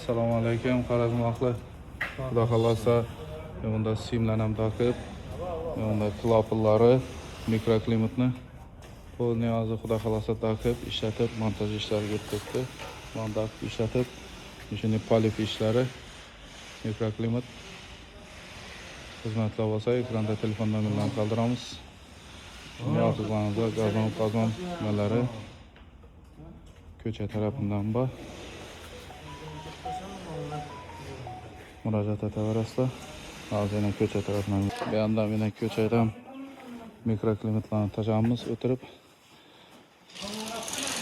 Assalomu alaykum, qarazmoqli. Xudo xolasa, bunda simlarni ham taqib, bunda klapillari, mikroklimatni polni hozir xudo xolasa taqib, ishlatib, montaj ishlariga ketdi. Montaj ishlatib, shuni polif ishlari, mikroklimat xizmatlar bo'lsa, ekranda telefon nomerlarini qoldiramiz. Shuni yozganingizda gazon nimalari ko'cha tarafidan bor. Murojaat etaverasizlar. Hozir yana ko'cha tarafidan. Bu yoqdan yana ko'chadan mikroklimatlarni tajammiz o'tirib.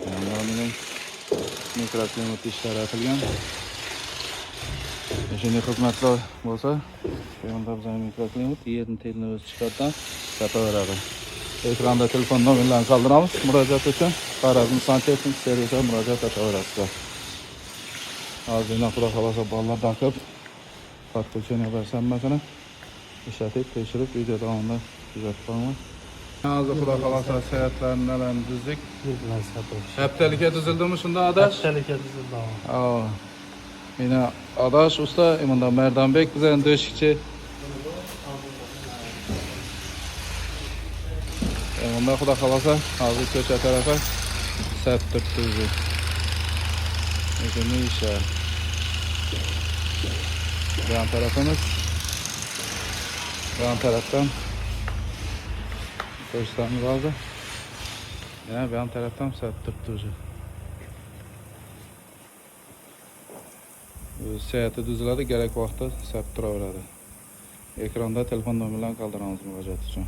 Yana mikroklimat ishlari atilgan. Shunday xizmatlar bo'lsa, bu yoqda bizning mikroklimat yerni telni o'z chiqardan sotaveradi. Ekranda telefon nomerlarini qoldiramiz. Murojaat uchun Xorazm santexnik servisiga murojaat etaverasizlar. Hozir yana xudo xolasa bolalar taqib podключение barsammasini ishlatib, tekshirib, video davomida kuzatib qo'yamiz. Hozir xudo xolasa sayatlarni tuzdik. Haftalikka tuzildimi shunda adash? Haftalikka tuzildi. Yine adaş usta, imanda Merdanbek bizden döşükçi. Imanda xudo xolasa hozir ko'cha tarafa sap turibdi. Ne işe? Bu yan tarafımız. Bu yan taraftan koşlarımız lazım. Yani bu yan taraftan sap turibdi. Seyahati düzüladi, gerek vaqtda sap turaveradi. Ekranda telefon nomerlarini qoldiramiz murojaat uchun.